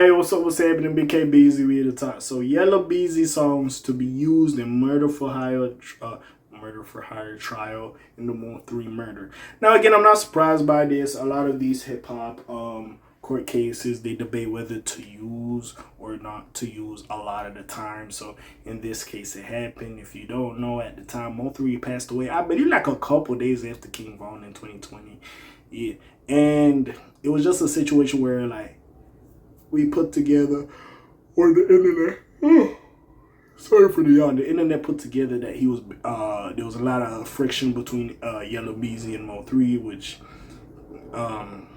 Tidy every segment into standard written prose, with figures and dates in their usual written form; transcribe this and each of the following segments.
Hey, what's happening? Big K.A.Vuton, we at the top. So, Yella Beezy songs to be used in murder for hire trial in the Mo3 murder. Now, again, I'm not surprised by this. A lot of these hip hop court cases, they debate whether to use or not to use a lot of the time. So, in this case, it happened. If you don't know, at the time Mo3 passed away, I believe like a couple days after K.A.Vuton in 2020. Yeah, and it was just a situation where like we put together, or the internet. Sorry for the yawn. The internet put together that he was. There was a lot of friction between Yella Beezy and Mo3, which um,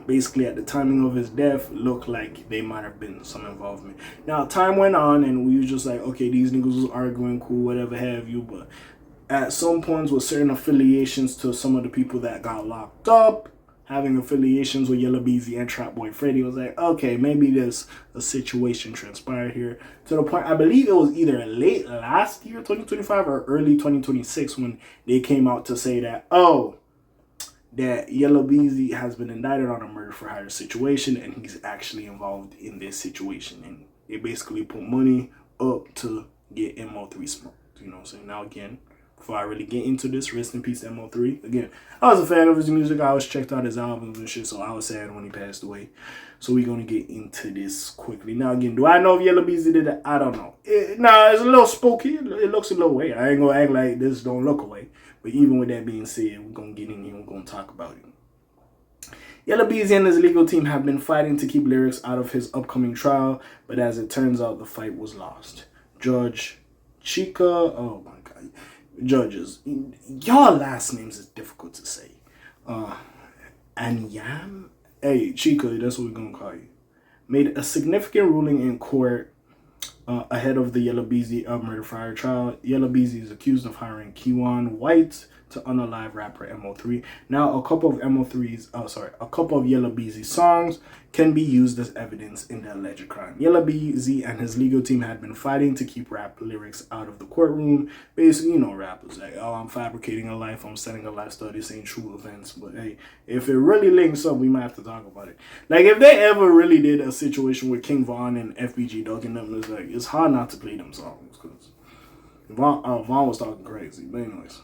basically at the timing of his death looked like they might have been some involvement. Now time went on, and we was just like, okay, these niggas was arguing, cool, whatever have you, but at some points with certain affiliations to some of the people that got locked up, having affiliations with Yella Beezy and Trap Boy Freddy, was like, okay, maybe there's a situation transpired here. To the point, I believe it was either late last year, 2025, or early 2026, when they came out to say that, oh, that Yella Beezy has been indicted on a murder for hire situation, and he's actually involved in this situation. And they basically put money up to get Mo3 smoked. You know what I'm saying? Now, again, before I really get into this, rest in peace to Mo3. Again, I was a fan of his music. I always checked out his albums and shit, so I was sad when he passed away. So we're going to get into this quickly. Now, again, do I know if Yella Beezy did it? I don't know. Nah, it's a little spooky. It looks a little weird. I ain't going to act like this don't look away. But even with that being said, we're going to get in here and we're going to talk about it. Yella Beezy and his legal team have been fighting to keep lyrics out of his upcoming trial, but as it turns out, the fight was lost. Judge Chica, oh my God, judges, y'all last names is difficult to say. Anyam, hey Chica, that's what we're gonna call you, made a significant ruling in court ahead of the Yella Beezy murder for hire trial. Yella Beezy is accused of hiring Keywan White to unalive rapper Mo3. Now, a couple of Yella Beezy songs can be used as evidence in the alleged crime. Yella Beezy and his legal team had been fighting to keep rap lyrics out of the courtroom. Basically, you know, rappers like, oh, I'm fabricating a life, I'm setting a lifestyle, this ain't true events. But hey, if it really links up, we might have to talk about it. Like, if they ever really did a situation with K.A.Vuton and FBG ducking them, it's like, it's hard not to play them songs, because Vaughn was talking crazy. But anyways.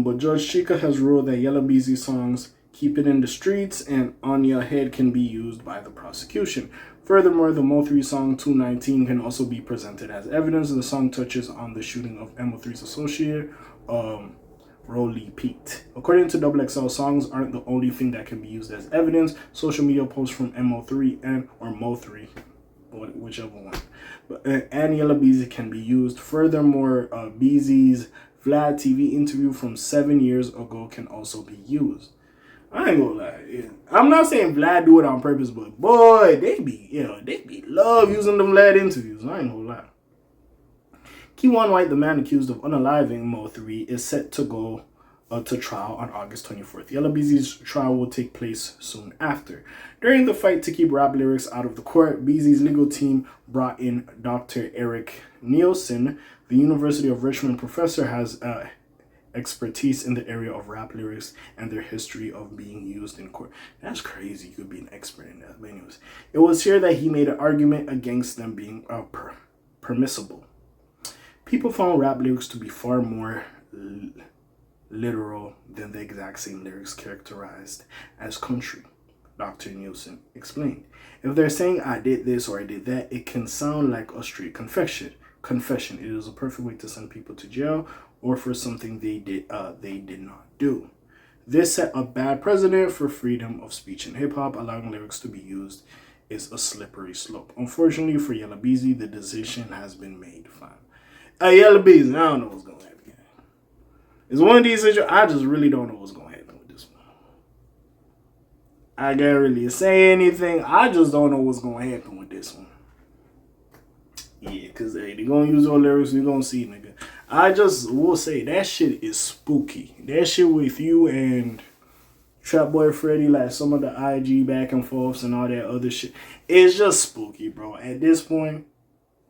But Judge Chica has ruled that Yella Beezy songs Keep It in the Streets and On Your Head can be used by the prosecution. Furthermore, the Mo3 song 219 can also be presented as evidence. The song touches on the shooting of Mo3's associate, Rolly Pete. According to XXL, songs aren't the only thing that can be used as evidence. Social media posts from Mo3 or Mo3, whichever one, and Yella Beezy can be used. Furthermore, Beezy's Vlad TV interview from 7 years ago can also be used. I ain't gonna lie. I'm not saying Vlad do it on purpose, but boy, they be love using them Vlad interviews. I ain't gonna lie. Keywan White, the man accused of unaliving Mo3, is set to go to trial on August 24th. Yella Beezy's trial will take place soon after. During the fight to keep rap lyrics out of the court, Beezy's legal team brought in Dr. Eric Nielsen. The University of Richmond professor has expertise in the area of rap lyrics and their history of being used in court. That's crazy. You could be an expert in that. But anyways, it was here that he made an argument against them being permissible. People found rap lyrics to be far more literal than the exact same lyrics characterized as country, Dr. Nielsen explained. If they're saying I did this or I did that, it can sound like a straight confession. It is a perfect way to send people to jail or for something they did not do. This set a bad precedent for freedom of speech in hip-hop. Allowing lyrics to be used is a slippery slope. Unfortunately for Yella Beezy, the decision has been made. Fine. Yella Beezy, I don't know what's going to happen. It's one of these situations, I just really don't know what's going to happen with this one. I can't really say anything. I just don't know what's going to happen with this one. Yeah, because they're going to use all lyrics. We're going to see, nigga. I just will say that shit is spooky. That shit with you and Trap Boy Freddy, like some of the IG back and forths and all that other shit. It's just spooky, bro. At this point,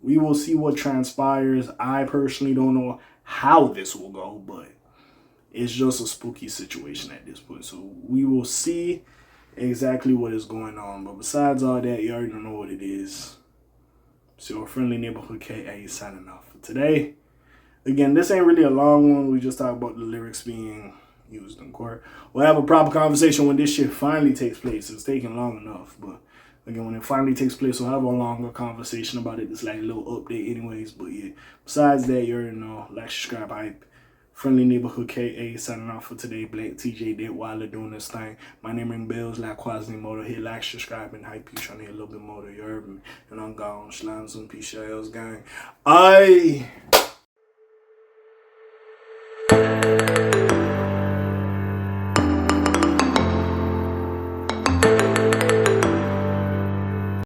we will see what transpires. I personally don't know how this will go, but it's just a spooky situation at this point. So we will see exactly what is going on. But besides all that, you already know what it is. It's your friendly neighborhood K.A. signing off for today. Again, this ain't really a long one. We just talk about the lyrics being used in court. We'll have a proper conversation when this shit finally takes place. It's taking long enough, but again, when it finally takes place, we'll have a longer conversation about it. It's like a little update anyways. But yeah, besides that, you already know. Like, subscribe, hype. Friendly neighborhood K.A. signing off for today. Black TJ did while they're doing this thing. My name ring bells like Quasi Motor. Hit like, subscribe, and hype. You trying to hear a little bit more. You heard me. And I'm gone. Slimes and peace, y'all's gang.